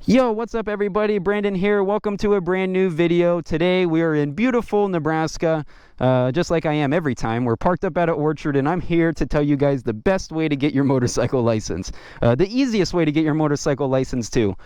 Yo, what's up everybody? Brandon here. Welcome to a brand new video. Today we are in beautiful Nebraska, just like I am every time. We're parked up at an orchard and I'm here to tell you guys the best way to get your motorcycle license. The easiest way to get your motorcycle license too.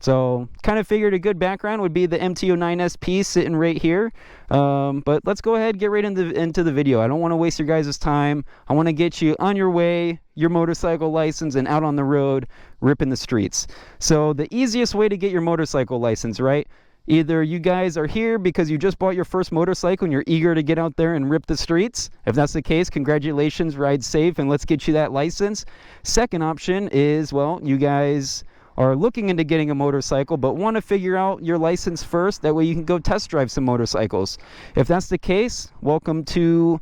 So kind of figured a good background would be the MT-09 SP sitting right here. But let's go ahead and get right into the video. I don't want to waste your guys' time. I want to get you on your way, your motorcycle license, and out on the road, ripping the streets. So the easiest way to get your motorcycle license, right? Either you guys are here because you just bought your first motorcycle and you're eager to get out there and rip the streets. If that's the case, congratulations, ride safe, and let's get you that license. Second option is, well, you guys are looking into getting a motorcycle but want to figure out your license first. That way you can go test drive some motorcycles. If that's the case, welcome to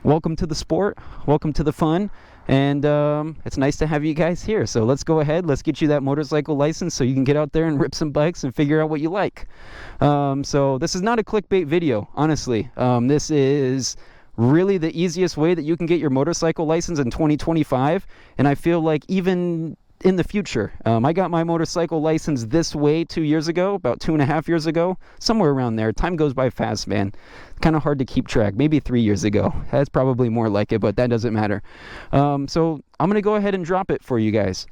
the sport, welcome to the fun, and it's nice to have you guys here. So let's go ahead, let's get you that motorcycle license so you can get out there and rip some bikes and figure out what you like. So this is not a clickbait video, honestly. This is really the easiest way that you can get your motorcycle license in 2025, and I feel like even in the future. I got my motorcycle license this way 2 years ago, about 2.5 years ago, somewhere around there. Time goes by fast, man. Kind of hard to keep track. Maybe 3 years ago. That's probably more like it, but that doesn't matter. So I'm going to go ahead and drop it for you guys.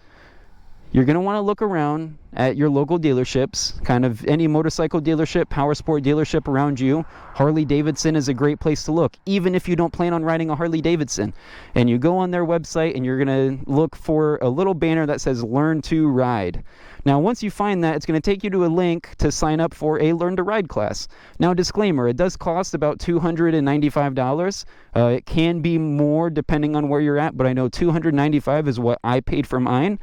You're going to want to look around at your local dealerships, kind of any motorcycle dealership, power sport dealership around you. Harley-Davidson is a great place to look, even if you don't plan on riding a Harley-Davidson. And you go on their website and you're going to look for a little banner that says Learn to Ride. Now, once you find that, it's going to take you to a link to sign up for a Learn to Ride class. Now, disclaimer, it does cost about $295. It can be more depending on where you're at, but I know $295 is what I paid for mine.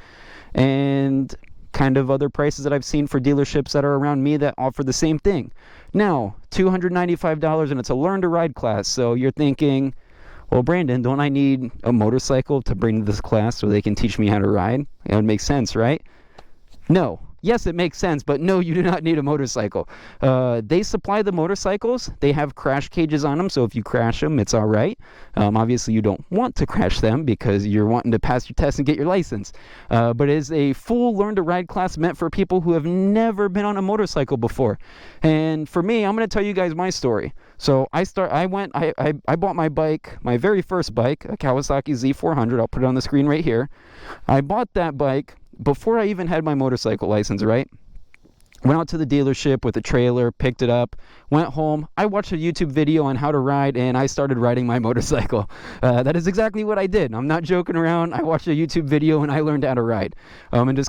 And kind of other prices that I've seen for dealerships that are around me that offer the same thing. Now, $295, and it's a Learn to Ride class. So you're thinking, well, Brandon, don't I need a motorcycle to bring to this class so they can teach me how to ride? It would make sense, right? No. Yes, it makes sense, but no, you do not need a motorcycle. They supply the motorcycles. They have crash cages on them, so if you crash them, it's all right. Obviously, you don't want to crash them because you're wanting to pass your test and get your license. But it is a full Learn to Ride class meant for people who have never been on a motorcycle before. And for me, I'm going to tell you guys my story. So I bought my bike, my very first bike, a Kawasaki Z400. I'll put it on the screen right here. I bought that bike before I even had my motorcycle license, right? Went out to the dealership with a trailer, picked it up, went home. I watched a YouTube video on how to ride, and I started riding my motorcycle. That is exactly what I did. I'm not joking around. I watched a YouTube video, and I learned how to ride. And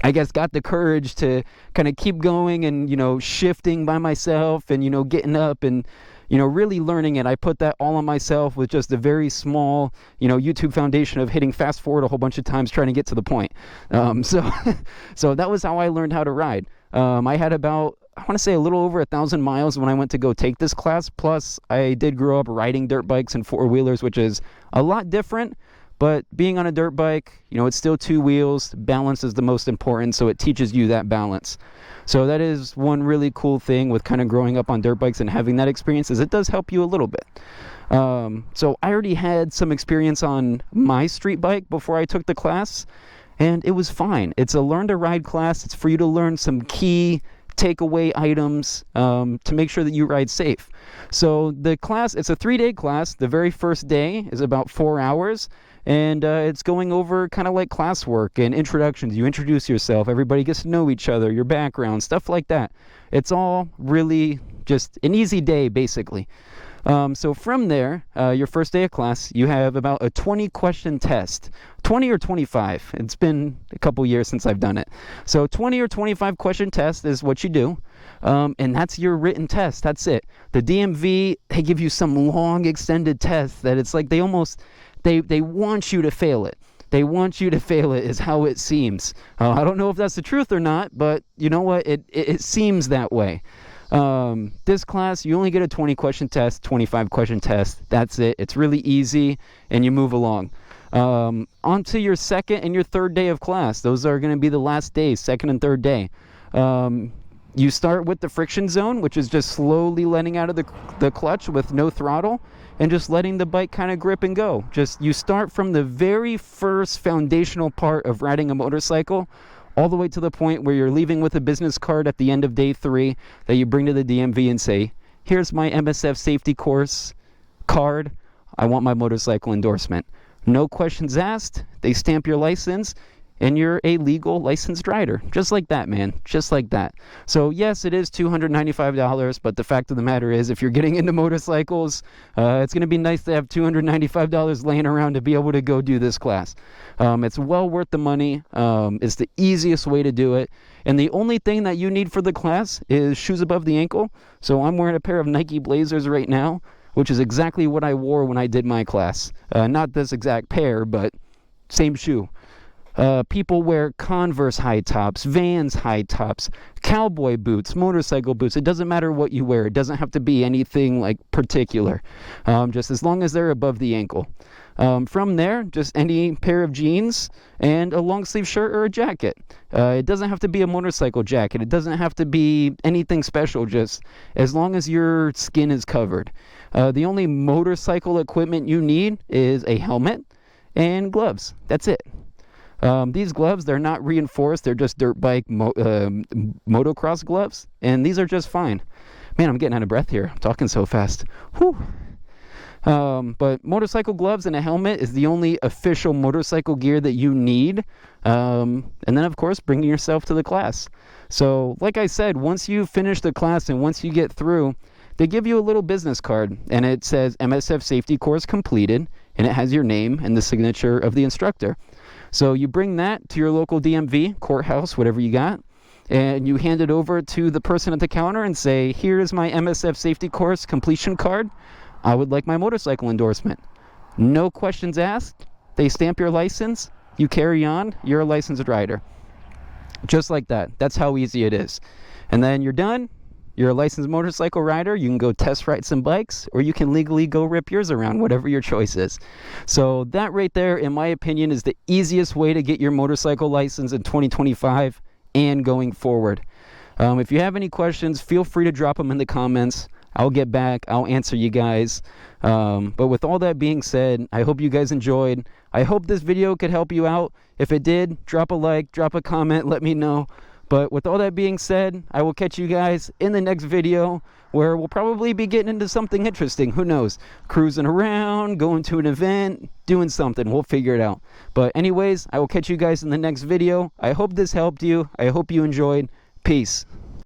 I guess, got the courage to kind of keep going and, shifting by myself and, getting up and, really learning it. I put that all on myself with just a very small, YouTube foundation of hitting fast forward a whole bunch of times trying to get to the point. So that was how I learned how to ride. I had about, I want to say a little over 1,000 miles when I went to go take this class. Plus, I did grow up riding dirt bikes and four-wheelers, which is a lot different. But being on a dirt bike, it's still two wheels. Balance is the most important, so it teaches you that balance. So that is one really cool thing with kind of growing up on dirt bikes and having that experience, is it does help you a little bit. So I already had some experience on my street bike before I took the class, and it was fine. It's a Learn to Ride class. It's for you to learn some key takeaway items to make sure that you ride safe. So the class, it's a 3-day class. The very first day is about 4 hours. And it's going over kind of like classwork and introductions. You introduce yourself. Everybody gets to know each other, your background, stuff like that. It's all really just an easy day, basically. So from there, your first day of class, you have about a 20-question test. 20 or 25. It's been a couple years since I've done it. So 20 or 25-question test is what you do. And that's your written test. That's it. The DMV, they give you some long, extended test that it's like they almost... They want you to fail it. They want you to fail it is how it seems. I don't know if that's the truth or not, but you know what? It seems that way. This class, you only get a 20-question test, 25-question test. That's it. It's really easy, and you move along. On to your second and your third day of class. Those are going to be the last days, second and third day. You start with the friction zone, which is just slowly letting out of the clutch with no throttle. and just letting the bike kind of grip and go. Just you start from the very first foundational part of riding a motorcycle all the way to the point where you're leaving with a business card at the end of day 3 that you bring to the DMV and say, here's my MSF safety course card. I want my motorcycle endorsement. No questions asked. They stamp your license and you're a legal licensed rider. Just like that, man. Just like that. So yes, it is $295, but the fact of the matter is, if you're getting into motorcycles, it's going to be nice to have $295 laying around to be able to go do this class. It's well worth the money. It's the easiest way to do it. And the only thing that you need for the class is shoes above the ankle. So I'm wearing a pair of Nike Blazers right now, which is exactly what I wore when I did my class. Not this exact pair, but same shoe. People wear Converse high tops, Vans high tops, cowboy boots, motorcycle boots. It doesn't matter what you wear. It doesn't have to be anything like particular, just as long as they're above the ankle. From there, just any pair of jeans and a long sleeve shirt or a jacket. It doesn't have to be a motorcycle jacket. It doesn't have to be anything special, just as long as your skin is covered. The only motorcycle equipment you need is a helmet and gloves. That's it. These gloves, they're not reinforced. They're just dirt bike motocross gloves, and these are just fine. Man, I'm getting out of breath here. I'm talking so fast. Whew. But motorcycle gloves and a helmet is the only official motorcycle gear that you need. And then, of course, bringing yourself to the class. So, like I said, once you finish the class and once you get through, they give you a little business card, and it says MSF Safety Course Completed, and it has your name and the signature of the instructor. So you bring that to your local DMV, courthouse, whatever you got, and you hand it over to the person at the counter and say, here is my MSF Safety Course completion card. I would like my motorcycle endorsement. No questions asked. They stamp your license. You carry on. You're a licensed rider. Just like that. That's how easy it is. And then you're done. You're a licensed motorcycle rider. You can go test ride some bikes, or you can legally go rip yours around, whatever your choice is. So that right there, in my opinion, is the easiest way to get your motorcycle license in 2025 and going forward. If you have any questions, feel free to drop them in the comments. I'll get back. I'll answer you guys. But with all that being said, I hope you guys enjoyed. I hope this video could help you out. If it did, drop a like, drop a comment, let me know. But with all that being said, I will catch you guys in the next video, where we'll probably be getting into something interesting. Who knows? Cruising around, going to an event, doing something. We'll figure it out. But anyways, I will catch you guys in the next video. I hope this helped you. I hope you enjoyed. Peace.